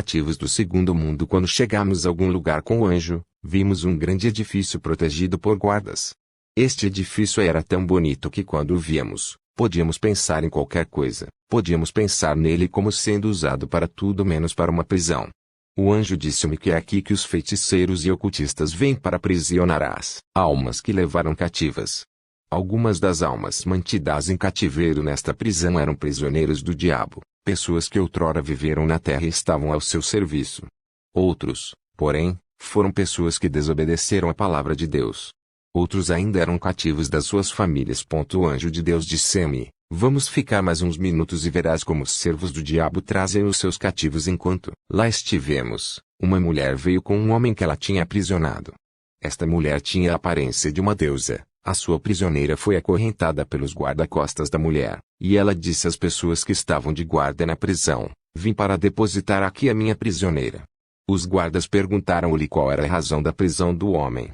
cativos do segundo mundo. Quando chegamos a algum lugar com o anjo, vimos um grande edifício protegido por guardas. Este edifício era tão bonito que quando o víamos, podíamos pensar em qualquer coisa. Podíamos pensar nele como sendo usado para tudo menos para uma prisão. O anjo disse-me que é aqui que os feiticeiros e ocultistas vêm para aprisionar as almas que levaram cativas. Algumas das almas mantidas em cativeiro nesta prisão eram prisioneiros do diabo, pessoas que outrora viveram na terra e estavam ao seu serviço. Outros, porém, foram pessoas que desobedeceram a palavra de Deus. Outros ainda eram cativos das suas famílias. O anjo de Deus disse-me: vamos ficar mais uns minutos e verás como os servos do diabo trazem os seus cativos. Enquanto lá estivemos, uma mulher veio com um homem que ela tinha aprisionado. Esta mulher tinha a aparência de uma deusa. A sua prisioneira foi acorrentada pelos guarda-costas da mulher, e ela disse às pessoas que estavam de guarda na prisão: vim para depositar aqui a minha prisioneira. Os guardas perguntaram-lhe qual era a razão da prisão do homem.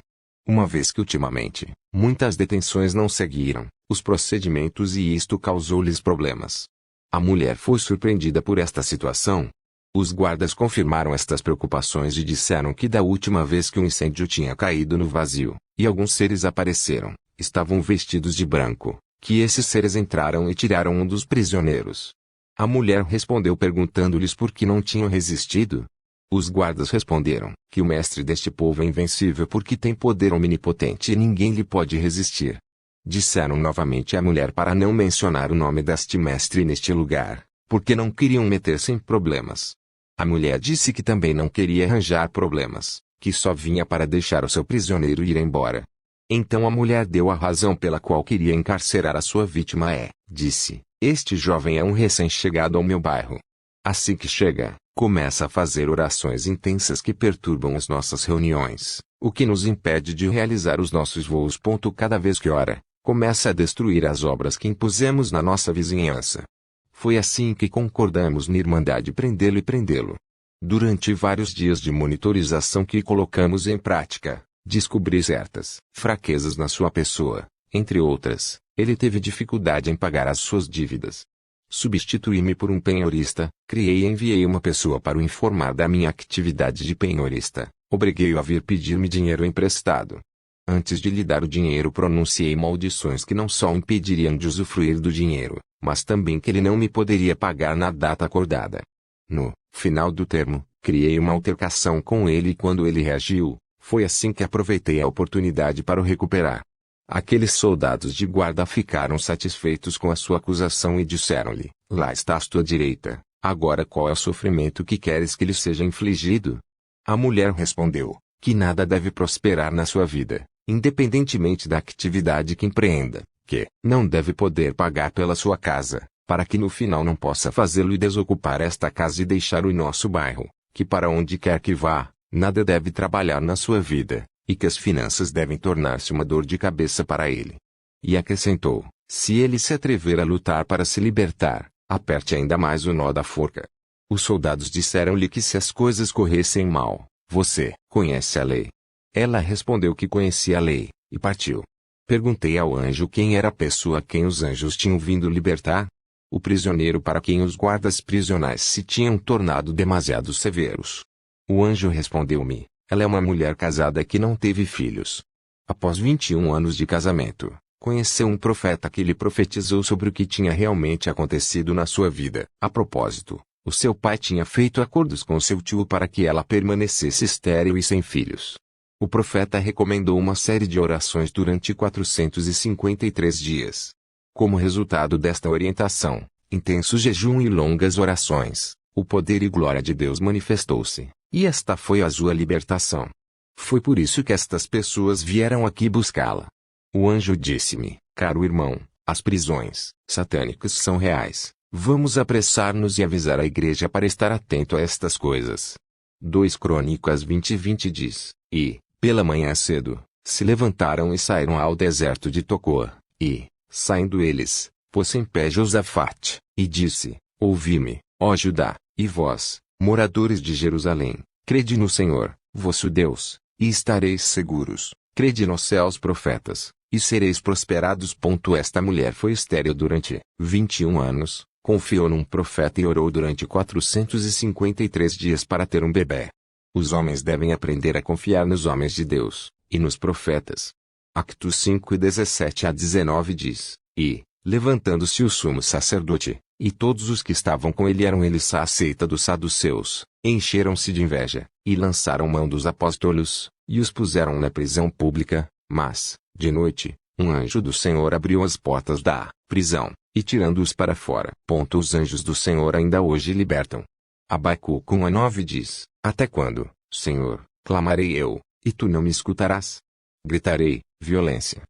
Uma vez que ultimamente, muitas detenções não seguiram os procedimentos e isto causou-lhes problemas. A mulher foi surpreendida por esta situação. Os guardas confirmaram estas preocupações e disseram que da última vez que um incêndio tinha caído no vazio, e alguns seres apareceram, estavam vestidos de branco, que esses seres entraram e tiraram um dos prisioneiros. A mulher respondeu perguntando-lhes por que não tinham resistido. Os guardas responderam que o mestre deste povo é invencível porque tem poder omnipotente e ninguém lhe pode resistir. Disseram novamente à mulher para não mencionar o nome deste mestre neste lugar, porque não queriam meter-se em problemas. A mulher disse que também não queria arranjar problemas, que só vinha para deixar o seu prisioneiro ir embora. Então a mulher deu a razão pela qual queria encarcerar a sua vítima disse, este jovem é um recém-chegado ao meu bairro. Assim que chega, começa a fazer orações intensas que perturbam as nossas reuniões, o que nos impede de realizar os nossos voos. Cada vez que ora, começa a destruir as obras que impusemos na nossa vizinhança. Foi assim que concordamos na Irmandade prendê-lo. Durante vários dias de monitorização que colocamos em prática, descobri certas fraquezas na sua pessoa, entre outras, ele teve dificuldade em pagar as suas dívidas. Substituí-me por um penhorista, criei e enviei uma pessoa para o informar da minha atividade de penhorista, obriguei-o a vir pedir-me dinheiro emprestado. Antes de lhe dar o dinheiro pronunciei maldições que não só impediriam de usufruir do dinheiro, mas também que ele não me poderia pagar na data acordada. No final do termo, criei uma altercação com ele e quando ele reagiu, foi assim que aproveitei a oportunidade para o recuperar. Aqueles soldados de guarda ficaram satisfeitos com a sua acusação e disseram-lhe: lá está à tua direita, agora qual é o sofrimento que queres que lhe seja infligido? A mulher respondeu, que nada deve prosperar na sua vida, independentemente da atividade que empreenda, que não deve poder pagar pela sua casa, para que no final não possa fazê-lo e desocupar esta casa e deixar o nosso bairro, que para onde quer que vá, nada deve trabalhar na sua vida, e que as finanças devem tornar-se uma dor de cabeça para ele. E acrescentou, se ele se atrever a lutar para se libertar, aperte ainda mais o nó da forca. Os soldados disseram-lhe que se as coisas corressem mal, você conhece a lei. Ela respondeu que conhecia a lei, e partiu. Perguntei ao anjo quem era a pessoa a quem os anjos tinham vindo libertar. O prisioneiro para quem os guardas prisionais se tinham tornado demasiado severos. O anjo respondeu-me, ela é uma mulher casada que não teve filhos. Após 21 anos de casamento, conheceu um profeta que lhe profetizou sobre o que tinha realmente acontecido na sua vida. A propósito, o seu pai tinha feito acordos com seu tio para que ela permanecesse estéril e sem filhos. O profeta recomendou uma série de orações durante 453 dias. Como resultado desta orientação, intenso jejum e longas orações, o poder e glória de Deus manifestou-se, e esta foi a sua libertação. Foi por isso que estas pessoas vieram aqui buscá-la. O anjo disse-me, caro irmão, as prisões satânicas são reais, vamos apressar-nos e avisar a igreja para estar atento a estas coisas. 2 Crônicas 20:20 diz, e, pela manhã cedo, se levantaram e saíram ao deserto de Tocoa, e, saindo eles, pôs-se em pé Josafate, e disse, ouvi-me, ó Judá, e vós, moradores de Jerusalém, crede no Senhor, vosso Deus, e estareis seguros, crede nos céus profetas, e sereis prosperados. Esta mulher foi estéril durante 21 anos, Confiou num profeta e orou durante 453 dias para ter um bebê. Os homens devem aprender a confiar nos homens de Deus, e nos profetas. Actos 5:17-19 diz, e, levantando-se o sumo sacerdote, e todos os que estavam com ele eram eles a seita dos saduceus, encheram-se de inveja, e lançaram mão dos apóstolos, e os puseram na prisão pública, mas, de noite, um anjo do Senhor abriu as portas da prisão, e tirando-os para fora. Os anjos do Senhor ainda hoje libertam. Abacuque 1:9 diz, até quando, Senhor, clamarei eu, e tu não me escutarás? Gritarei, violência,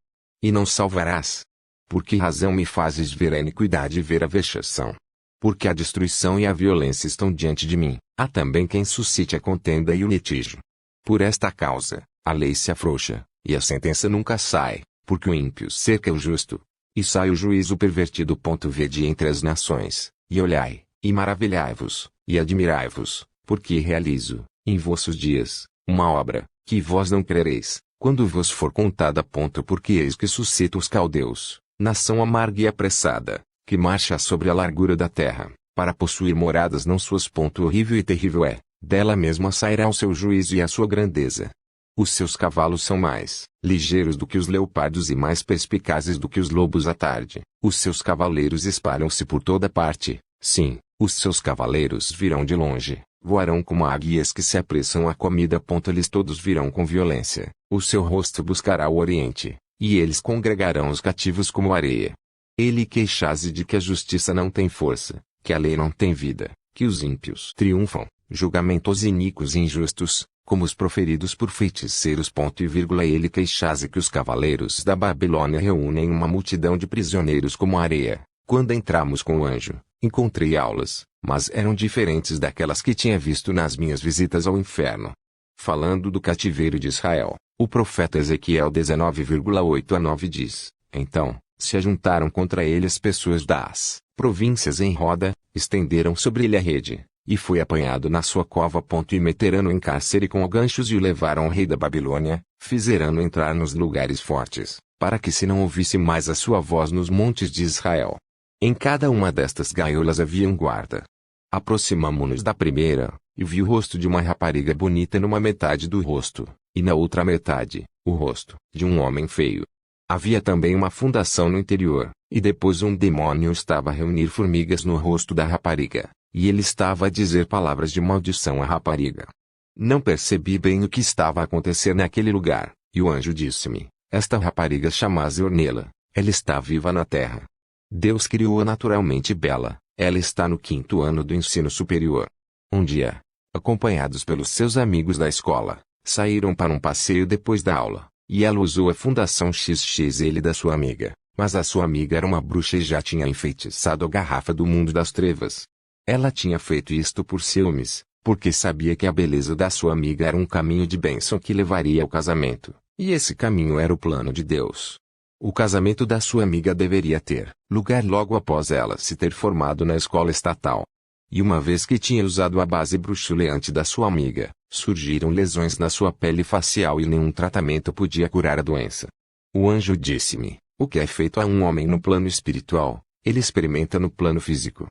e não salvarás? Por que razão me fazes ver a iniquidade e ver a vexação? Porque a destruição e a violência estão diante de mim, há também quem suscite a contenda e o litígio. Por esta causa, a lei se afrouxa, e a sentença nunca sai, porque o ímpio cerca o justo, e sai o juízo pervertido. Vede entre as nações, e olhai, e maravilhai-vos, e admirai-vos, porque realizo, em vossos dias, uma obra, que vós não crereis, quando vos for contada. Porque eis que suscita os caldeus, nação amarga e apressada, que marcha sobre a largura da terra, para possuir moradas não suas. Horrível e terrível é, dela mesma sairá o seu juízo e a sua grandeza. Os seus cavalos são mais ligeiros do que os leopardos e mais perspicazes do que os lobos à tarde. Os seus cavaleiros espalham-se por toda parte, sim, os seus cavaleiros virão de longe, voarão como águias que se apressam à comida. Eles todos virão com violência, o seu rosto buscará o oriente, e eles congregarão os cativos como areia. Ele queixase de que a justiça não tem força, que a lei não tem vida, que os ímpios triunfam, julgamentos iníquos e injustos, como os proferidos por feiticeiros. Ele queixase que os cavaleiros da Babilônia reúnem uma multidão de prisioneiros como areia. Quando entramos com o anjo, encontrei aulas, mas eram diferentes daquelas que tinha visto nas minhas visitas ao inferno. Falando do cativeiro de Israel, o profeta Ezequiel 19:8-9 diz, então, se ajuntaram contra ele as pessoas das províncias em roda, estenderam sobre ele a rede, e foi apanhado na sua cova. E meteram-no em cárcere com ganchos e o levaram ao rei da Babilônia, fizeram-no entrar nos lugares fortes, para que se não ouvisse mais a sua voz nos montes de Israel. Em cada uma destas gaiolas havia um guarda. Aproximamo-nos da primeira, e vi o rosto de uma rapariga bonita numa metade do rosto, e na outra metade, o rosto de um homem feio. Havia também uma fundação no interior, e depois um demônio estava a reunir formigas no rosto da rapariga, e ele estava a dizer palavras de maldição à rapariga. Não percebi bem o que estava a acontecer naquele lugar, e o anjo disse-me, esta rapariga chama-se Ornela, ela está viva na terra. Deus criou-a naturalmente bela, ela está no 5º ano do ensino superior. Um dia, acompanhados pelos seus amigos da escola, saíram para um passeio depois da aula, e ela usou a fundação XXL da sua amiga, mas a sua amiga era uma bruxa e já tinha enfeitiçado a garrafa do mundo das trevas. Ela tinha feito isto por ciúmes, porque sabia que a beleza da sua amiga era um caminho de bênção que levaria ao casamento, e esse caminho era o plano de Deus. O casamento da sua amiga deveria ter lugar logo após ela se ter formado na escola estatal. E uma vez que tinha usado a base bruxuleante da sua amiga, surgiram lesões na sua pele facial e nenhum tratamento podia curar a doença. O anjo disse-me, o que é feito a um homem no plano espiritual, ele experimenta no plano físico.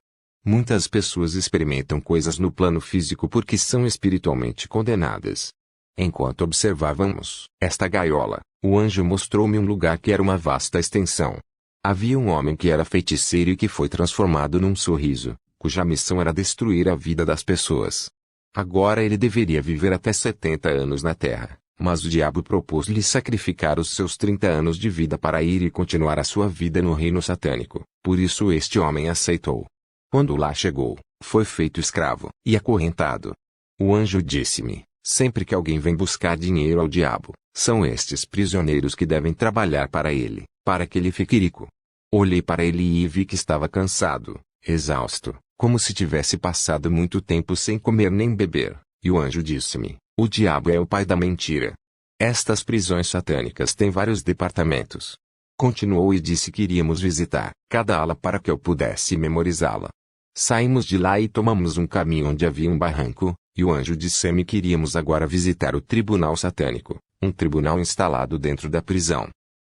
Muitas pessoas experimentam coisas no plano físico porque são espiritualmente condenadas. Enquanto observávamos esta gaiola, o anjo mostrou-me um lugar que era uma vasta extensão. Havia um homem que era feiticeiro e que foi transformado num sorriso, cuja missão era destruir a vida das pessoas. Agora ele deveria viver até 70 anos na terra, mas o diabo propôs-lhe sacrificar os seus 30 anos de vida para ir e continuar a sua vida no reino satânico. Por isso este homem aceitou. Quando lá chegou, foi feito escravo e acorrentado. O anjo disse-me, sempre que alguém vem buscar dinheiro ao diabo, são estes prisioneiros que devem trabalhar para ele, para que ele fique rico. Olhei para ele e vi que estava cansado, exausto, como se tivesse passado muito tempo sem comer nem beber, e o anjo disse-me, o diabo é o pai da mentira. Estas prisões satânicas têm vários departamentos. Continuou e disse que iríamos visitar cada ala para que eu pudesse memorizá-la. Saímos de lá e tomamos um caminho onde havia um barranco, e o anjo disse-me que iríamos agora visitar o tribunal satânico, um tribunal instalado dentro da prisão.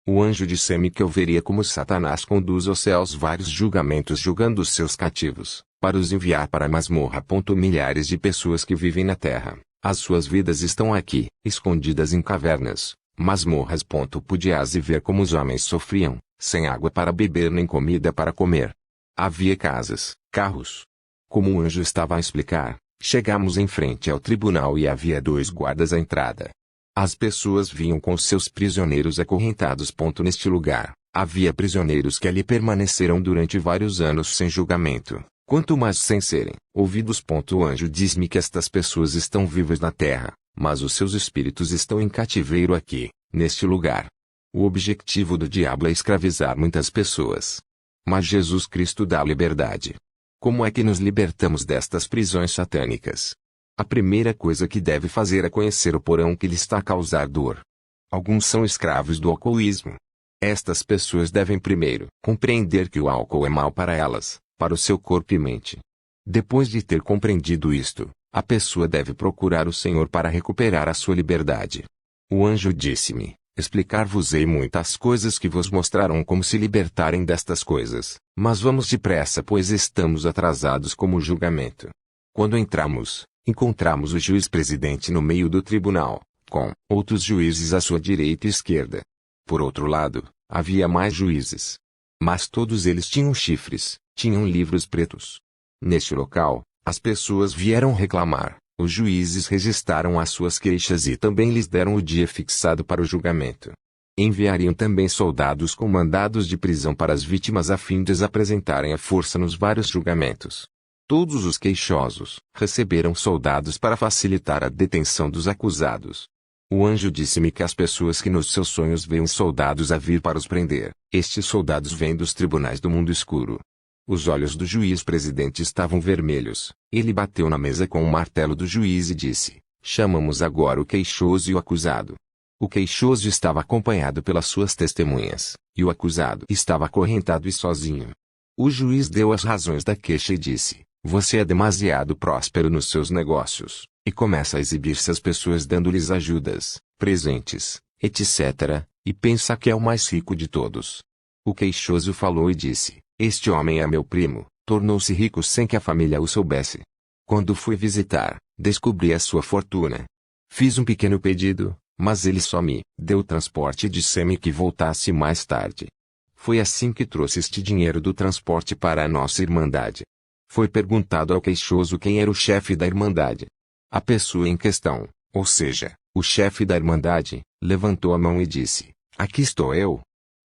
O anjo disse-me que eu veria como Satanás conduz aos céus vários julgamentos julgando os seus cativos, para os enviar para a masmorra. Milhares de pessoas que vivem na terra, as suas vidas estão aqui, escondidas em cavernas, masmorras. Podias ver como os homens sofriam, sem água para beber nem comida para comer. Havia casas, carros. Como o anjo estava a explicar, chegamos em frente ao tribunal e havia 2 guardas à entrada. As pessoas vinham com seus prisioneiros acorrentados. Neste lugar, havia prisioneiros que ali permaneceram durante vários anos sem julgamento, quanto mais sem serem ouvidos. O anjo diz-me que estas pessoas estão vivas na terra, mas os seus espíritos estão em cativeiro aqui, neste lugar. O objetivo do diabo é escravizar muitas pessoas. Mas Jesus Cristo dá liberdade. Como é que nos libertamos destas prisões satânicas? A primeira coisa que deve fazer é conhecer o porão que lhe está a causar dor. Alguns são escravos do alcoolismo. Estas pessoas devem primeiro compreender que o álcool é mau para elas, para o seu corpo e mente. Depois de ter compreendido isto, a pessoa deve procurar o Senhor para recuperar a sua liberdade. O anjo disse-me: explicar-vos-ei muitas coisas que vos mostrarão como se libertarem destas coisas, mas vamos depressa, pois estamos atrasados como o julgamento. Quando encontramos o juiz-presidente no meio do tribunal, com outros juízes à sua direita e esquerda. Por outro lado, havia mais juízes. Mas todos eles tinham chifres, tinham livros pretos. Neste local, as pessoas vieram reclamar, os juízes registraram as suas queixas e também lhes deram o dia fixado para o julgamento. Enviariam também soldados com mandados de prisão para as vítimas a fim de as apresentarem à força nos vários julgamentos. Todos os queixosos receberam soldados para facilitar a detenção dos acusados. O anjo disse-me que as pessoas que nos seus sonhos veem soldados a vir para os prender, estes soldados vêm dos tribunais do mundo escuro. Os olhos do juiz-presidente estavam vermelhos. Ele bateu na mesa com o martelo do juiz e disse: chamamos agora o queixoso e o acusado. O queixoso estava acompanhado pelas suas testemunhas, e o acusado estava acorrentado e sozinho. O juiz deu as razões da queixa e disse: você é demasiado próspero nos seus negócios, e começa a exibir-se às pessoas dando-lhes ajudas, presentes, etc., e pensa que é o mais rico de todos. O queixoso falou e disse: este homem é meu primo, tornou-se rico sem que a família o soubesse. Quando fui visitar, descobri a sua fortuna. Fiz um pequeno pedido, mas ele só me deu transporte e disse-me que voltasse mais tarde. Foi assim que trouxe este dinheiro do transporte para a nossa irmandade. Foi perguntado ao queixoso quem era o chefe da irmandade. A pessoa em questão, ou seja, o chefe da irmandade, levantou a mão e disse: aqui estou eu.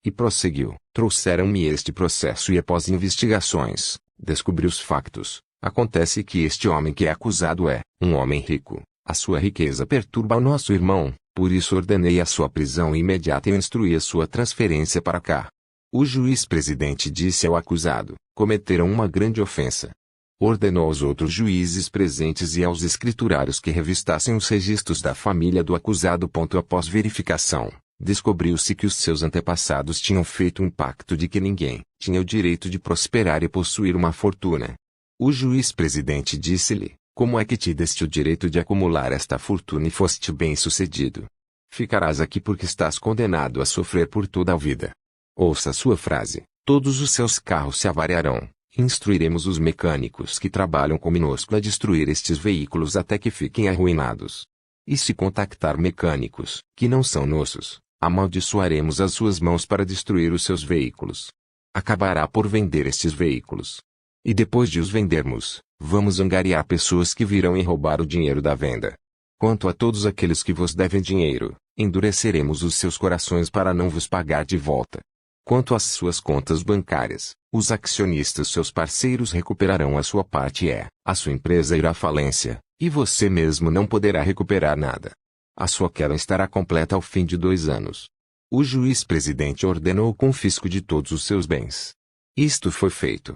E prosseguiu: trouxeram-me este processo e após investigações, descobri os factos. Acontece que este homem que é acusado é um homem rico. A sua riqueza perturba o nosso irmão, por isso ordenei a sua prisão imediata e instruí a sua transferência para cá. O juiz-presidente disse ao acusado: cometeram uma grande ofensa. Ordenou aos outros juízes presentes e aos escriturários que revistassem os registros da família do acusado. Após verificação, descobriu-se que os seus antepassados tinham feito um pacto de que ninguém tinha o direito de prosperar e possuir uma fortuna. O juiz-presidente disse-lhe: como é que te deste o direito de acumular esta fortuna e foste bem-sucedido? Ficarás aqui porque estás condenado a sofrer por toda a vida. Ouça a sua frase: todos os seus carros se avariarão. Instruiremos os mecânicos que trabalham conosco a destruir estes veículos até que fiquem arruinados. E se contactar mecânicos, que não são nossos, amaldiçoaremos as suas mãos para destruir os seus veículos. Acabará por vender estes veículos. E depois de os vendermos, vamos angariar pessoas que virão e roubar o dinheiro da venda. Quanto a todos aqueles que vos devem dinheiro, endureceremos os seus corações para não vos pagar de volta. Quanto às suas contas bancárias, os acionistas seus parceiros recuperarão a sua parte e a sua empresa irá à falência, e você mesmo não poderá recuperar nada. A sua queda estará completa ao fim de 2 anos. O juiz-presidente ordenou o confisco de todos os seus bens. Isto foi feito.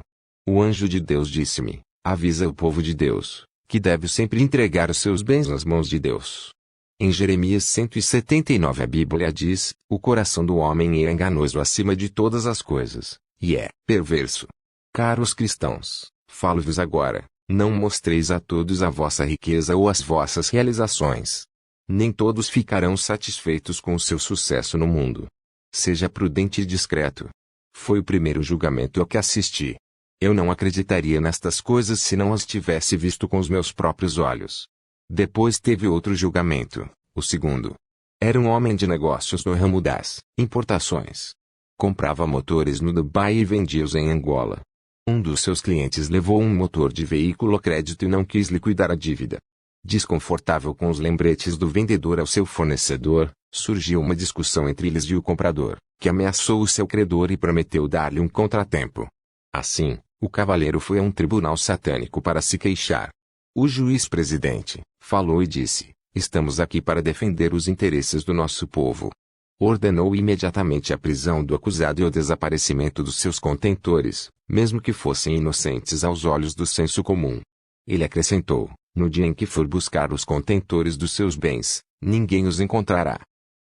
O anjo de Deus disse-me: avisa o povo de Deus, que deve sempre entregar os seus bens nas mãos de Deus. Em Jeremias 179 a Bíblia diz: o coração do homem é enganoso acima de todas as coisas, e é perverso. Caros cristãos, falo-vos agora, não mostreis a todos a vossa riqueza ou as vossas realizações. Nem todos ficarão satisfeitos com o seu sucesso no mundo. Seja prudente e discreto. Foi o primeiro julgamento ao que assisti. Eu não acreditaria nestas coisas se não as tivesse visto com os meus próprios olhos. Depois teve outro julgamento, o segundo. Era um homem de negócios no ramo das importações. Comprava motores no Dubai e vendia-os em Angola. Um dos seus clientes levou um motor de veículo a crédito e não quis liquidar a dívida. Desconfortável com os lembretes do vendedor ao seu fornecedor, surgiu uma discussão entre eles e o comprador, que ameaçou o seu credor e prometeu dar-lhe um contratempo. Assim, o cavalheiro foi a um tribunal satânico para se queixar. O juiz-presidente falou e disse: "Estamos aqui para defender os interesses do nosso povo." Ordenou imediatamente a prisão do acusado e o desaparecimento dos seus contentores, mesmo que fossem inocentes aos olhos do senso comum. Ele acrescentou: "No dia em que for buscar os contentores dos seus bens, ninguém os encontrará."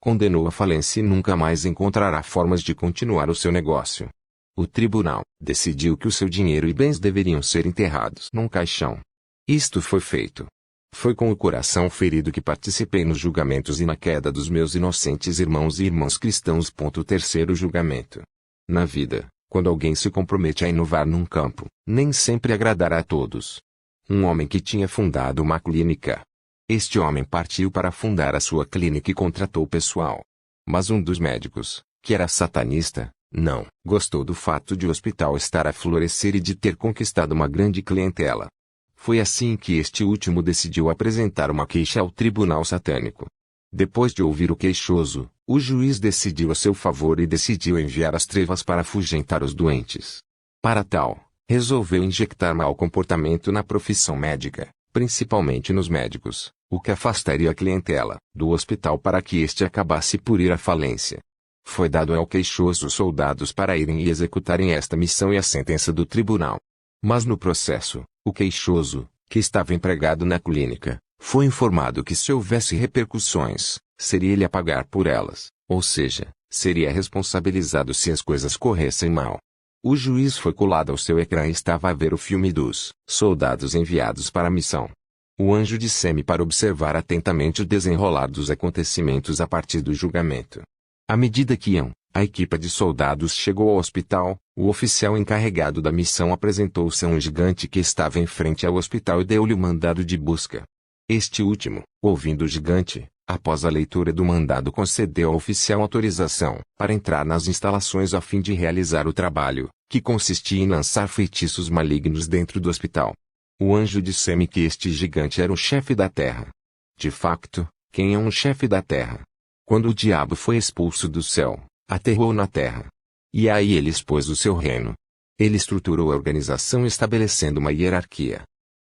Condenou à falência e nunca mais encontrará formas de continuar o seu negócio. O tribunal decidiu que o seu dinheiro e bens deveriam ser enterrados num caixão. Isto foi feito. Foi com o coração ferido que participei nos julgamentos e na queda dos meus inocentes irmãos e irmãs cristãos. Terceiro julgamento. Na vida, quando alguém se compromete a inovar num campo, nem sempre agradará a todos. Um homem que tinha fundado uma clínica. Este homem partiu para fundar a sua clínica e contratou pessoal. Mas um dos médicos, que era satanista, não gostou do fato de o hospital estar a florescer e de ter conquistado uma grande clientela. Foi assim que este último decidiu apresentar uma queixa ao tribunal satânico. Depois de ouvir o queixoso, o juiz decidiu a seu favor e decidiu enviar as trevas para afugentar os doentes. Para tal, resolveu injectar mau comportamento na profissão médica, principalmente nos médicos, o que afastaria a clientela do hospital para que este acabasse por ir à falência. Foi dado ao queixoso soldados para irem e executarem esta missão e a sentença do tribunal. Mas no processo, o queixoso, que estava empregado na clínica, foi informado que se houvesse repercussões, seria ele a pagar por elas, ou seja, seria responsabilizado se as coisas corressem mal. O juiz foi colado ao seu ecrã e estava a ver o filme dos soldados enviados para a missão. O anjo disse-me para observar atentamente o desenrolar dos acontecimentos a partir do julgamento. À medida que iam, a equipe de soldados chegou ao hospital. O oficial encarregado da missão apresentou-se a um gigante que estava em frente ao hospital e deu-lhe o mandado de busca. Este último, ouvindo o gigante, após a leitura do mandado, concedeu ao oficial autorização para entrar nas instalações a fim de realizar o trabalho, que consistia em lançar feitiços malignos dentro do hospital. O anjo disse-me que este gigante era o chefe da terra. De facto, quem é um chefe da terra? Quando o diabo foi expulso do céu, aterrou na terra. E aí ele expôs o seu reino. Ele estruturou a organização estabelecendo uma hierarquia.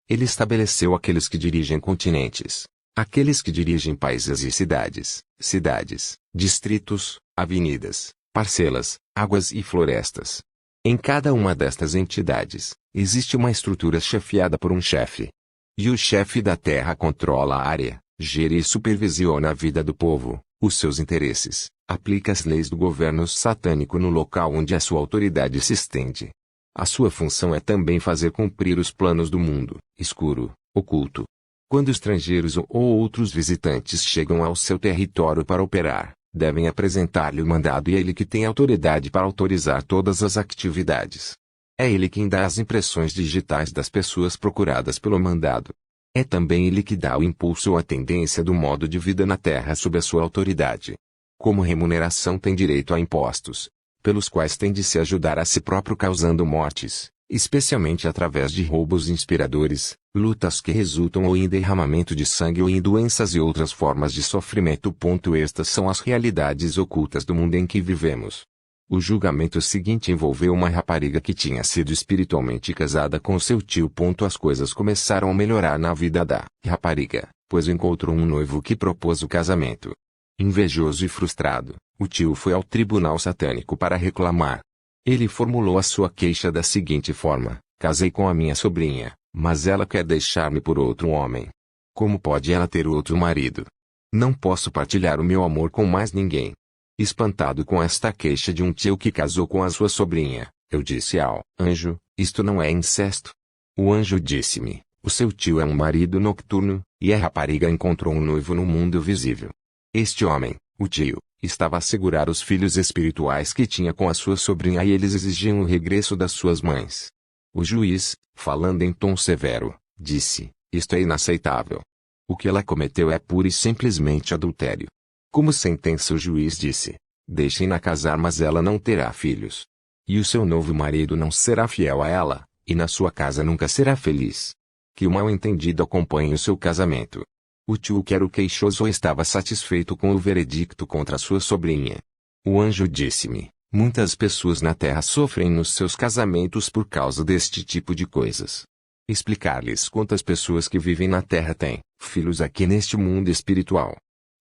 Ele estabeleceu aqueles que dirigem continentes, aqueles que dirigem países e cidades, distritos, avenidas, parcelas, águas e florestas. Em cada uma destas entidades, existe uma estrutura chefiada por um chefe. E o chefe da terra controla a área, gere e supervisiona a vida do povo, os seus interesses, aplica as leis do governo satânico no local onde a sua autoridade se estende. A sua função é também fazer cumprir os planos do mundo escuro, oculto. Quando estrangeiros ou outros visitantes chegam ao seu território para operar, devem apresentar-lhe o mandado e é ele que tem autoridade para autorizar todas as atividades. É ele quem dá as impressões digitais das pessoas procuradas pelo mandado. É também ele que dá o impulso ou a tendência do modo de vida na Terra sob a sua autoridade. Como remuneração tem direito a impostos, pelos quais tem de se ajudar a si próprio causando mortes, especialmente através de roubos inspiradores, lutas que resultam ou em derramamento de sangue ou em doenças e outras formas de sofrimento. Estas são as realidades ocultas do mundo em que vivemos. O julgamento seguinte envolveu uma rapariga que tinha sido espiritualmente casada com seu tio. As coisas começaram a melhorar na vida da rapariga, pois encontrou um noivo que propôs o casamento. Invejoso e frustrado, o tio foi ao tribunal satânico para reclamar. Ele formulou a sua queixa da seguinte forma: casei com a minha sobrinha, mas ela quer deixar-me por outro homem. Como pode ela ter outro marido? Não posso partilhar o meu amor com mais ninguém. Espantado com esta queixa de um tio que casou com a sua sobrinha, eu disse ao anjo: isto não é incesto? O anjo disse-me: o seu tio é um marido nocturno, e a rapariga encontrou um noivo no mundo visível. Este homem, o tio, estava a segurar os filhos espirituais que tinha com a sua sobrinha e eles exigiam o regresso das suas mães. O juiz, falando em tom severo, disse: isto é inaceitável. O que ela cometeu é pura e simplesmente adultério. Como sentença, o juiz disse: deixem-na casar, mas ela não terá filhos. E o seu novo marido não será fiel a ela, e na sua casa nunca será feliz. Que o mal-entendido acompanhe o seu casamento. O tio, que era o queixoso, estava satisfeito com o veredicto contra sua sobrinha. O anjo disse-me: muitas pessoas na terra sofrem nos seus casamentos por causa deste tipo de coisas. Explicar-lhes quantas pessoas que vivem na terra têm filhos aqui neste mundo espiritual.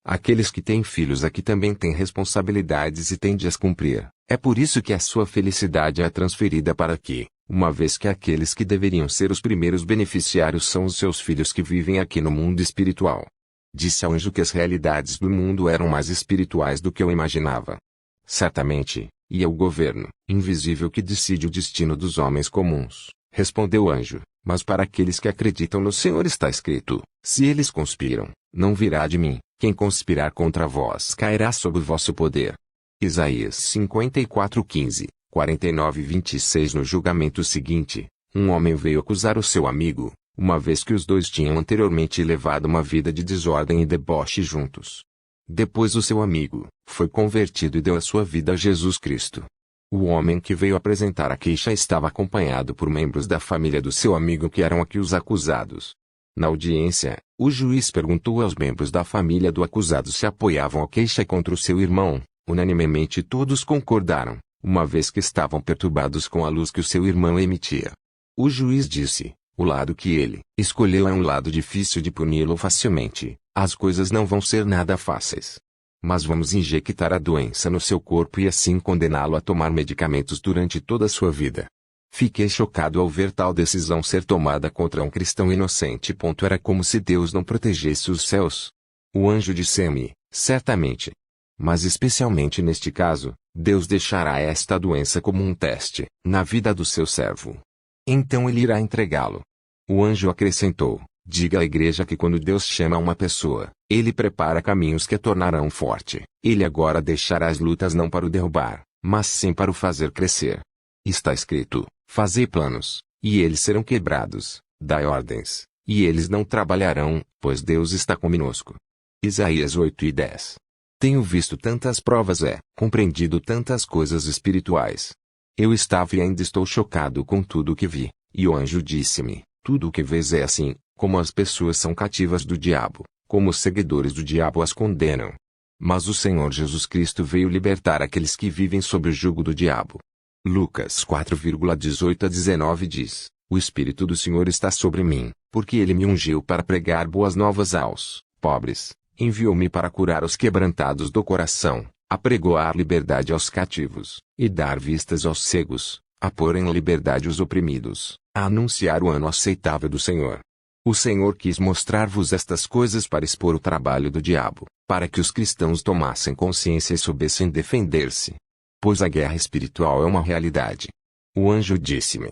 Aqueles que têm filhos aqui também têm responsabilidades e têm de as cumprir. É por isso que a sua felicidade é transferida para aqui, uma vez que aqueles que deveriam ser os primeiros beneficiários são os seus filhos que vivem aqui no mundo espiritual. Disse ao anjo que as realidades do mundo eram mais espirituais do que eu imaginava. Certamente, e é o governo invisível que decide o destino dos homens comuns, respondeu o anjo, mas para aqueles que acreditam no Senhor está escrito: se eles conspiram, não virá de mim, quem conspirar contra vós cairá sob o vosso poder. Isaías 54:15, 49 e 26. No julgamento seguinte, um homem veio acusar o seu amigo, uma vez que os dois tinham anteriormente levado uma vida de desordem e deboche juntos. Depois o seu amigo foi convertido e deu a sua vida a Jesus Cristo. O homem que veio apresentar a queixa estava acompanhado por membros da família do seu amigo que eram aqui os acusados. Na audiência, o juiz perguntou aos membros da família do acusado se apoiavam a queixa contra o seu irmão. Unanimemente todos concordaram, uma vez que estavam perturbados com a luz que o seu irmão emitia. O juiz disse: o lado que ele escolheu é um lado difícil de puni-lo facilmente. As coisas não vão ser nada fáceis. Mas vamos injetar a doença no seu corpo e assim condená-lo a tomar medicamentos durante toda a sua vida. Fiquei chocado ao ver tal decisão ser tomada contra um cristão inocente. Era como se Deus não protegesse os céus. O anjo disse-me: certamente. Mas especialmente neste caso, Deus deixará esta doença como um teste na vida do seu servo. Então ele irá entregá-lo. O anjo acrescentou: diga à igreja que quando Deus chama uma pessoa, ele prepara caminhos que a tornarão forte. Ele agora deixará as lutas não para o derrubar, mas sim para o fazer crescer. Está escrito: fazei planos, e eles serão quebrados, dai ordens, e eles não trabalharão, pois Deus está conosco. Isaías 8:10. Tenho visto tantas provas compreendido tantas coisas espirituais. Eu estava e ainda estou chocado com tudo o que vi, e o anjo disse-me: tudo o que vês é assim, como as pessoas são cativas do diabo, como os seguidores do diabo as condenam. Mas o Senhor Jesus Cristo veio libertar aqueles que vivem sob o jugo do diabo. Lucas 4:18 a 19 diz: o Espírito do Senhor está sobre mim, porque ele me ungiu para pregar boas novas aos pobres. Enviou-me para curar os quebrantados do coração, apregoar liberdade aos cativos, e dar vistas aos cegos, a pôr em liberdade os oprimidos, a anunciar o ano aceitável do Senhor. O Senhor quis mostrar-vos estas coisas para expor o trabalho do diabo, para que os cristãos tomassem consciência e soubessem defender-se. Pois a guerra espiritual é uma realidade. O anjo disse-me.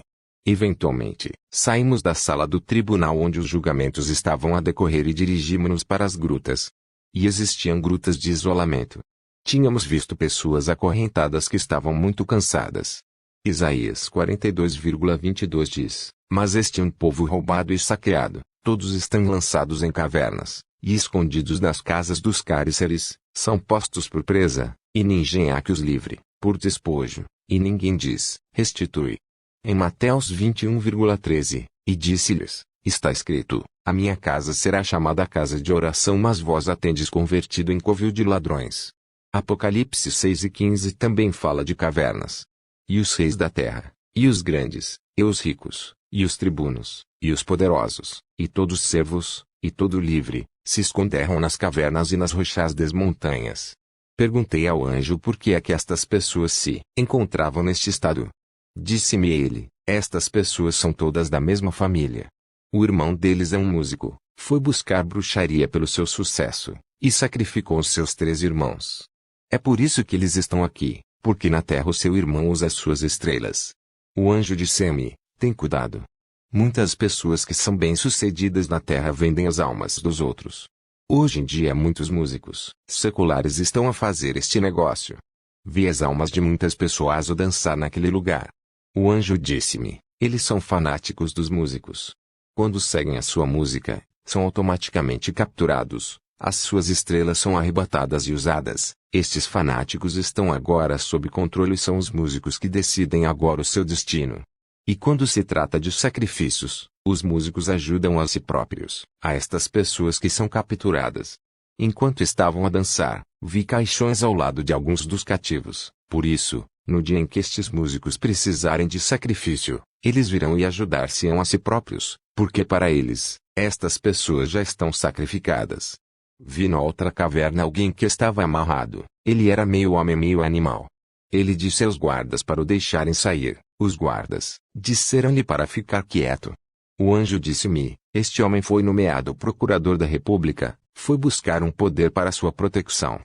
Eventualmente, saímos da sala do tribunal onde os julgamentos estavam a decorrer e dirigimos-nos para as grutas. E existiam grutas de isolamento. Tínhamos visto pessoas acorrentadas que estavam muito cansadas. Isaías 42:22 diz: mas este é um povo roubado e saqueado, todos estão lançados em cavernas, e escondidos nas casas dos cárceres, são postos por presa, e ninguém há que os livre, por despojo, e ninguém diz: restitui. Em Mateus 21:13, e disse-lhes: está escrito: a minha casa será chamada casa de oração, mas vós a tendes convertido em covil de ladrões. Apocalipse 6:15 também fala de cavernas. E os reis da terra, e os grandes, e os ricos, e os tribunos, e os poderosos, e todos servos, e todo livre, se esconderam nas cavernas e nas rochas das montanhas. Perguntei ao anjo por que é que estas pessoas se encontravam neste estado. Disse-me ele: estas pessoas são todas da mesma família. O irmão deles é um músico, foi buscar bruxaria pelo seu sucesso, e sacrificou os seus 3 irmãos. É por isso que eles estão aqui, porque na terra o seu irmão usa as suas estrelas. O anjo disse-me: tem cuidado. Muitas pessoas que são bem-sucedidas na terra vendem as almas dos outros. Hoje em dia muitos músicos seculares estão a fazer este negócio. Vi as almas de muitas pessoas a dançar naquele lugar. O anjo disse-me, eles são fanáticos dos músicos. Quando seguem a sua música, são automaticamente capturados. As suas estrelas são arrebatadas e usadas. Estes fanáticos estão agora sob controle e são os músicos que decidem agora o seu destino. E quando se trata de sacrifícios, os músicos ajudam a si próprios, a estas pessoas que são capturadas. Enquanto estavam a dançar, vi caixões ao lado de alguns dos cativos. Por isso, no dia em que estes músicos precisarem de sacrifício, eles virão e ajudar-se-ão a si próprios, porque para eles, estas pessoas já estão sacrificadas. Vi na outra caverna alguém que estava amarrado. Ele era meio homem meio animal. Ele disse aos guardas para o deixarem sair. Os guardas disseram-lhe para ficar quieto. O anjo disse-me, este homem foi nomeado procurador da República, foi buscar um poder para sua proteção.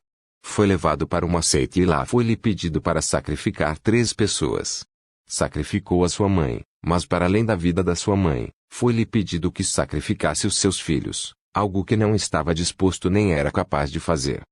Foi levado para uma seita e lá foi-lhe pedido para sacrificar 3 pessoas. Sacrificou a sua mãe, mas para além da vida da sua mãe, foi-lhe pedido que sacrificasse os seus filhos, algo que não estava disposto nem era capaz de fazer.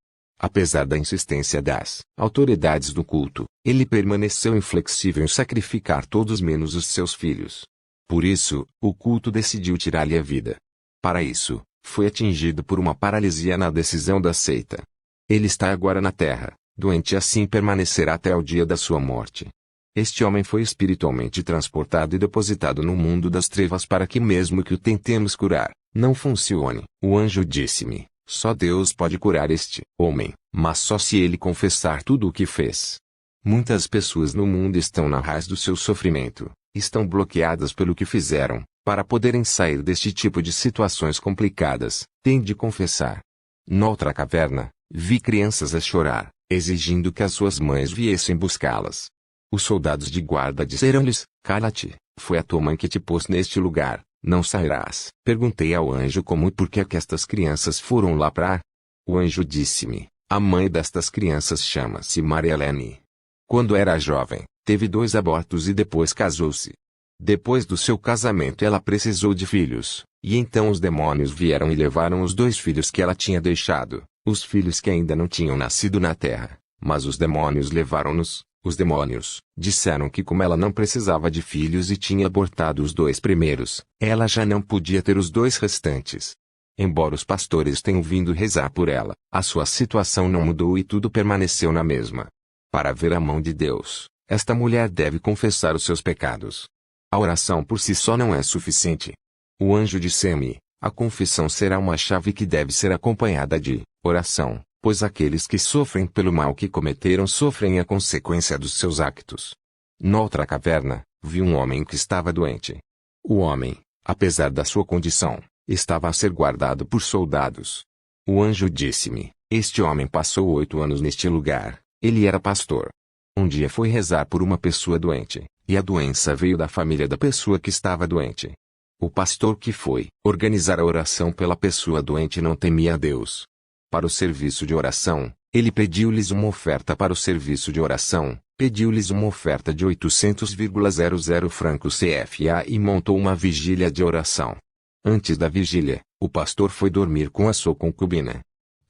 Apesar da insistência das autoridades do culto, ele permaneceu inflexível em sacrificar todos menos os seus filhos. Por isso, o culto decidiu tirar-lhe a vida. Para isso, foi atingido por uma paralisia na decisão da seita. Ele está agora na terra, doente e assim permanecerá até o dia da sua morte. Este homem foi espiritualmente transportado e depositado no mundo das trevas para que mesmo que o tentemos curar, não funcione. O anjo disse-me, só Deus pode curar este homem, mas só se ele confessar tudo o que fez. Muitas pessoas no mundo estão na raiz do seu sofrimento, estão bloqueadas pelo que fizeram. Para poderem sair deste tipo de situações complicadas, têm de confessar. Noutra caverna, vi crianças a chorar, exigindo que as suas mães viessem buscá-las. Os soldados de guarda disseram-lhes, cala-te, foi a tua mãe que te pôs neste lugar, não sairás. Perguntei ao anjo como e por que estas crianças foram lá para. O anjo disse-me, a mãe destas crianças chama-se Maria Helene. Quando era jovem, teve 2 abortos e depois casou-se. Depois do seu casamento ela precisou de filhos, e então os demônios vieram e levaram os 2 filhos que ela tinha deixado, os filhos que ainda não tinham nascido na terra, mas os demônios levaram-nos. Os demônios disseram que como ela não precisava de filhos e tinha abortado os 2 primeiros, ela já não podia ter os 2 restantes. Embora os pastores tenham vindo rezar por ela, a sua situação não mudou e tudo permaneceu na mesma. Para ver a mão de Deus, esta mulher deve confessar os seus pecados. A oração por si só não é suficiente. O anjo disse-me, a confissão será uma chave que deve ser acompanhada de oração, pois aqueles que sofrem pelo mal que cometeram sofrem a consequência dos seus actos. Noutra caverna, vi um homem que estava doente. O homem, apesar da sua condição, estava a ser guardado por soldados. O anjo disse-me, este homem passou 8 anos neste lugar, ele era pastor. Um dia foi rezar por uma pessoa doente, e a doença veio da família da pessoa que estava doente. O pastor que foi organizar a oração pela pessoa doente não temia a Deus. Para o serviço de oração, ele pediu-lhes uma oferta para o serviço de oração, pediu-lhes uma oferta de 800,00 francos CFA e montou uma vigília de oração. Antes da vigília, o pastor foi dormir com a sua concubina.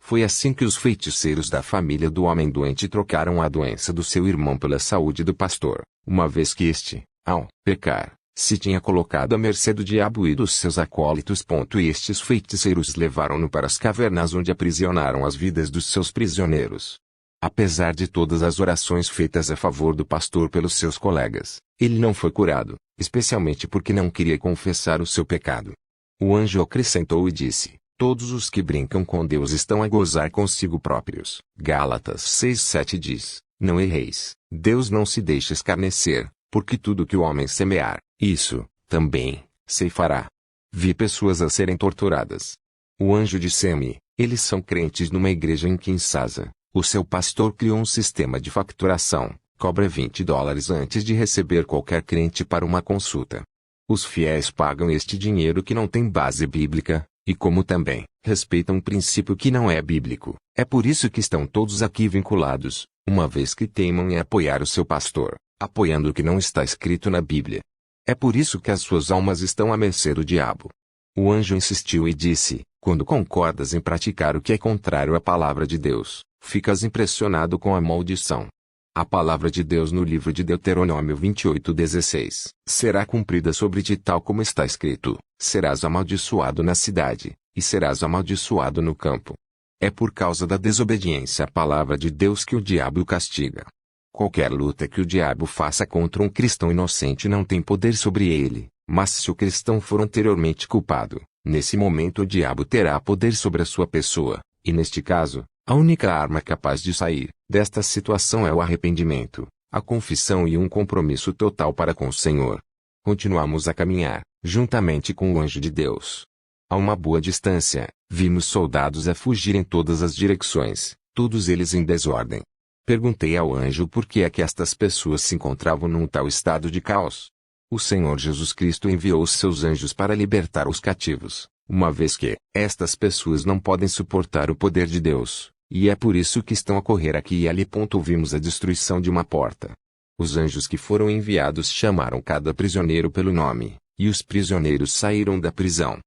Foi assim que os feiticeiros da família do homem doente trocaram a doença do seu irmão pela saúde do pastor, uma vez que este, ao pecar, se tinha colocado à mercê do diabo e dos seus acólitos. E estes feiticeiros levaram-no para as cavernas onde aprisionaram as vidas dos seus prisioneiros. Apesar de todas as orações feitas a favor do pastor pelos seus colegas, ele não foi curado, especialmente porque não queria confessar o seu pecado. O anjo acrescentou e disse, todos os que brincam com Deus estão a gozar consigo próprios. Gálatas 6:7 diz, não erreis, Deus não se deixa escarnecer, porque tudo que o homem semear, isso, também, ceifará. Vi pessoas a serem torturadas. O anjo disse-me, eles são crentes numa igreja em Kinshasa. O seu pastor criou um sistema de facturação, cobra $20 antes de receber qualquer crente para uma consulta. Os fiéis pagam este dinheiro que não tem base bíblica, e como também, respeitam um princípio que não é bíblico. É por isso que estão todos aqui vinculados, uma vez que teimam em apoiar o seu pastor, apoiando o que não está escrito na Bíblia. É por isso que as suas almas estão à mercê do diabo. O anjo insistiu e disse, Quando concordas em praticar o que é contrário à palavra de Deus, ficas impressionado com a maldição. A palavra de Deus no livro de Deuteronômio 28:16 será cumprida sobre ti tal como está escrito: serás amaldiçoado na cidade, e serás amaldiçoado no campo. É por causa da desobediência à palavra de Deus que o diabo o castiga. Qualquer luta que o diabo faça contra um cristão inocente não tem poder sobre ele, mas se o cristão for anteriormente culpado, nesse momento o diabo terá poder sobre a sua pessoa, e neste caso, a única arma capaz de sair desta situação é o arrependimento, a confissão e um compromisso total para com o Senhor. Continuamos a caminhar, juntamente com o anjo de Deus. A uma boa distância, vimos soldados a fugir em todas as direções, todos eles em desordem. Perguntei ao anjo por que é que estas pessoas se encontravam num tal estado de caos. O Senhor Jesus Cristo enviou os seus anjos para libertar os cativos, uma vez que estas pessoas não podem suportar o poder de Deus, e é por isso que estão a correr aqui e ali. Ouvimos a destruição de uma porta. Os anjos que foram enviados chamaram cada prisioneiro pelo nome, e os prisioneiros saíram da prisão.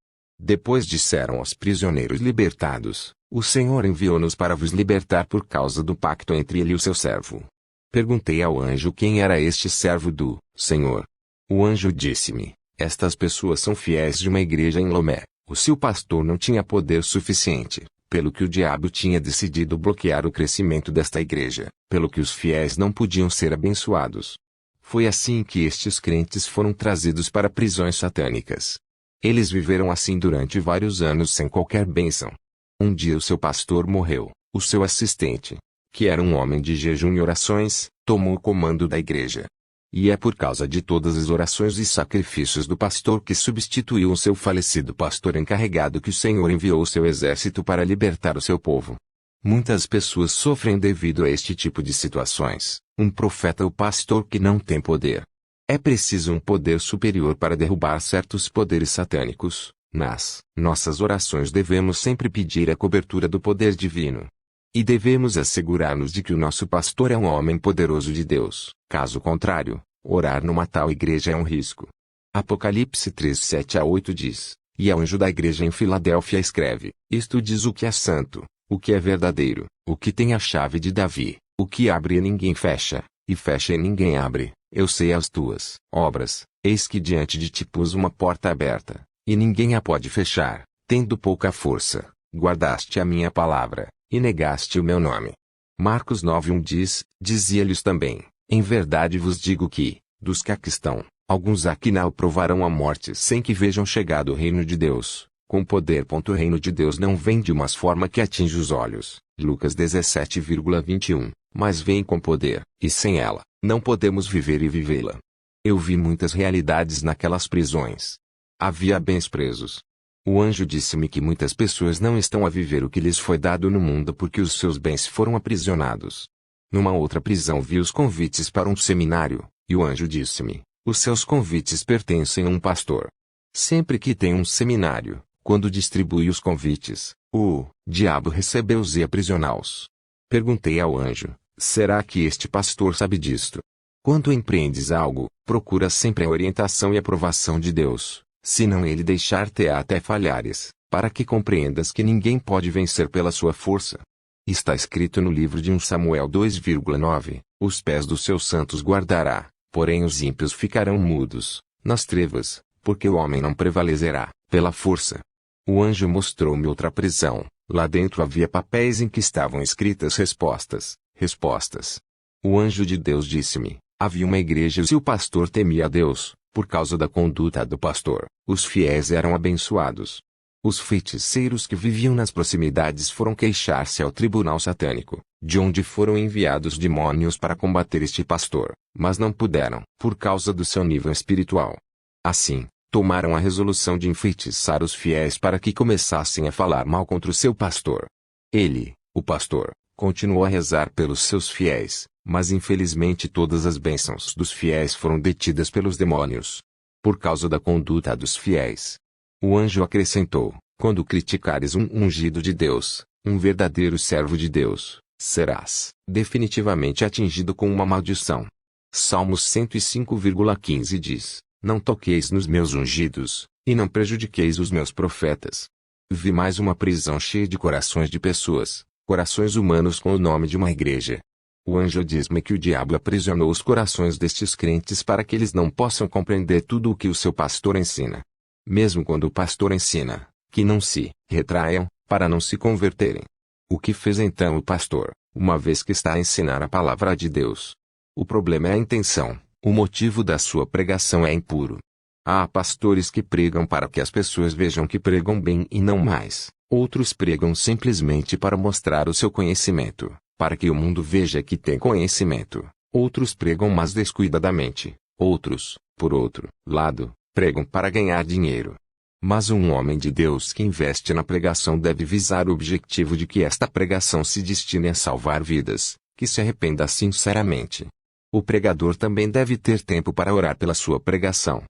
Depois disseram aos prisioneiros libertados: o Senhor enviou-nos para vos libertar por causa do pacto entre ele e o seu servo. Perguntei ao anjo quem era este servo do Senhor. O anjo disse-me: estas pessoas são fiéis de uma igreja em Lomé. O seu pastor não tinha poder suficiente, pelo que o diabo tinha decidido bloquear o crescimento desta igreja, pelo que os fiéis não podiam ser abençoados. Foi assim que estes crentes foram trazidos para prisões satânicas. Eles viveram assim durante vários anos sem qualquer bênção. Um dia o seu pastor morreu, o seu assistente, que era um homem de jejum e orações, tomou o comando da igreja. E é por causa de todas as orações e sacrifícios do pastor que substituiu o seu falecido pastor encarregado que o Senhor enviou o seu exército para libertar o seu povo. Muitas pessoas sofrem devido a este tipo de situações. Um profeta ou pastor que não tem poder. É preciso um poder superior para derrubar certos poderes satânicos. Nas nossas orações devemos sempre pedir a cobertura do poder divino. E devemos assegurar-nos de que o nosso pastor é um homem poderoso de Deus. Caso contrário, orar numa tal igreja é um risco. Apocalipse 3:7-8 diz: e ao anjo da igreja em Filadélfia escreve: isto diz o que é santo, o que é verdadeiro, o que tem a chave de Davi, o que abre e ninguém fecha, e fecha e ninguém abre. Eu sei as tuas obras, eis que diante de ti pus uma porta aberta, e ninguém a pode fechar. Tendo pouca força, guardaste a minha palavra, e negaste o meu nome. Marcos 9:1 diz: dizia-lhes também: em verdade vos digo que, dos que aqui estão, alguns aqui não provarão a morte sem que vejam chegado o reino de Deus, com poder. O reino de Deus não vem de uma forma que atinge os olhos, Lucas 17:21, mas vem com poder, e sem ela, não podemos viver e vivê-la. Eu vi muitas realidades naquelas prisões. Havia bens presos. O anjo disse-me que muitas pessoas não estão a viver o que lhes foi dado no mundo porque os seus bens foram aprisionados. Numa outra prisão vi os convites para um seminário, e o anjo disse-me: os seus convites pertencem a um pastor. Sempre que tem um seminário, quando distribui os convites, o diabo recebeu-os e aprisioná-los. Perguntei ao anjo: será que este pastor sabe disto? Quando empreendes algo, procura sempre a orientação e aprovação de Deus, senão ele deixar-te até falhares, para que compreendas que ninguém pode vencer pela sua força. Está escrito no livro de 1 Samuel 2,9, os pés dos seus santos guardará, porém os ímpios ficarão mudos, nas trevas, porque o homem não prevalecerá, pela força. O anjo mostrou-me outra prisão, lá dentro havia papéis em que estavam escritas respostas. O anjo de Deus disse-me: havia uma igreja e se o pastor temia a Deus, por causa da conduta do pastor, os fiéis eram abençoados. Os feiticeiros que viviam nas proximidades foram queixar-se ao tribunal satânico, de onde foram enviados demônios para combater este pastor, mas não puderam, por causa do seu nível espiritual. Assim, tomaram a resolução de enfeitiçar os fiéis para que começassem a falar mal contra o seu pastor. Ele, o pastor, continuou a rezar pelos seus fiéis, mas infelizmente todas as bênçãos dos fiéis foram detidas pelos demônios. Por causa da conduta dos fiéis. O anjo acrescentou: quando criticares um ungido de Deus, um verdadeiro servo de Deus, serás definitivamente atingido com uma maldição. Salmos 105,15 diz: não toqueis nos meus ungidos, e não prejudiqueis os meus profetas. Vi mais uma prisão cheia de corações de pessoas, corações humanos com o nome de uma igreja. O anjo diz-me que o diabo aprisionou os corações destes crentes para que eles não possam compreender tudo o que o seu pastor ensina. Mesmo quando o pastor ensina, que não se retraiam, para não se converterem. O que fez então o pastor, uma vez que está a ensinar a palavra de Deus? O problema é a intenção, o motivo da sua pregação é impuro. Há pastores que pregam para que as pessoas vejam que pregam bem e não mais. Outros pregam simplesmente para mostrar o seu conhecimento, para que o mundo veja que tem conhecimento. Outros pregam mais descuidadamente. Outros, por outro lado, pregam para ganhar dinheiro. Mas um homem de Deus que investe na pregação deve visar o objetivo de que esta pregação se destine a salvar vidas, que se arrependa sinceramente. O pregador também deve ter tempo para orar pela sua pregação.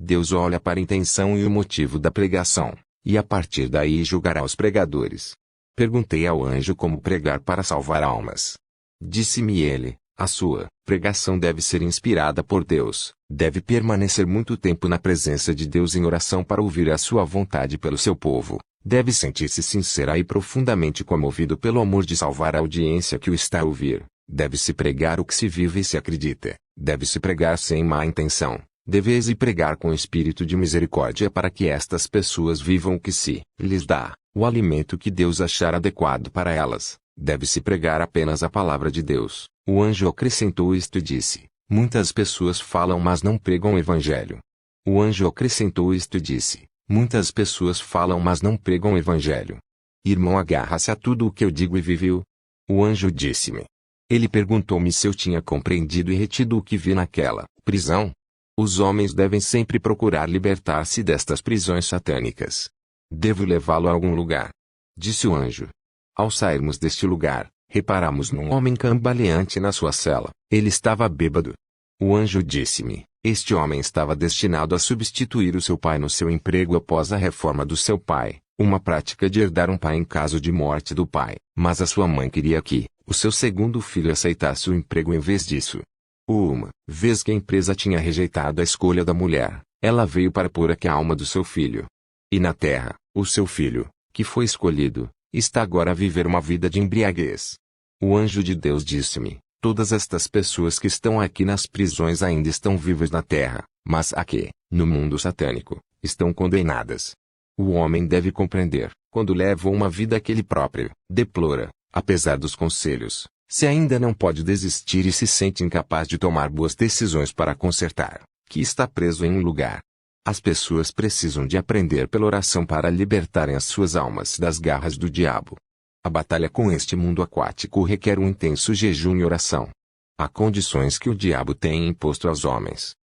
Deus olha para a intenção e o motivo da pregação, e a partir daí julgará os pregadores. Perguntei ao anjo como pregar para salvar almas. Disse-me ele: a sua pregação deve ser inspirada por Deus, deve permanecer muito tempo na presença de Deus em oração para ouvir a sua vontade pelo seu povo, deve sentir-se sincera e profundamente comovido pelo amor de salvar a audiência que o está a ouvir, deve-se pregar o que se vive e se acredita, deve-se pregar sem má intenção, deve-se pregar com espírito de misericórdia para que estas pessoas vivam o que se lhes dá, o alimento que Deus achar adequado para elas, deve-se pregar apenas a palavra de Deus. O anjo acrescentou isto e disse: muitas pessoas falam mas não pregam o evangelho. O anjo acrescentou isto e disse: muitas pessoas falam mas não pregam o evangelho. Irmão, agarra-se a tudo o que eu digo e vive-o. O anjo disse-me. Ele perguntou-me se eu tinha compreendido e retido o que vi naquela prisão. Os homens devem sempre procurar libertar-se destas prisões satânicas. Devo levá-lo a algum lugar. Disse o anjo. Ao sairmos deste lugar, reparamos num homem cambaleante na sua cela. Ele estava bêbado. O anjo disse-me: este homem estava destinado a substituir o seu pai no seu emprego após a reforma do seu pai, uma prática de herdar um pai em caso de morte do pai. Mas a sua mãe queria que o seu segundo filho aceitasse o emprego em vez disso. Uma vez que a empresa tinha rejeitado a escolha da mulher, ela veio para pôr aqui a alma do seu filho. E na terra, o seu filho, que foi escolhido, está agora a viver uma vida de embriaguez. O anjo de Deus disse-me: todas estas pessoas que estão aqui nas prisões ainda estão vivas na terra, mas aqui, no mundo satânico, estão condenadas. O homem deve compreender, quando leva uma vida que ele próprio deplora, apesar dos conselhos, se ainda não pode desistir e se sente incapaz de tomar boas decisões para consertar, que está preso em um lugar. As pessoas precisam de aprender pela oração para libertarem as suas almas das garras do diabo. A batalha com este mundo aquático requer um intenso jejum e oração. Há condições que o diabo tem imposto aos homens,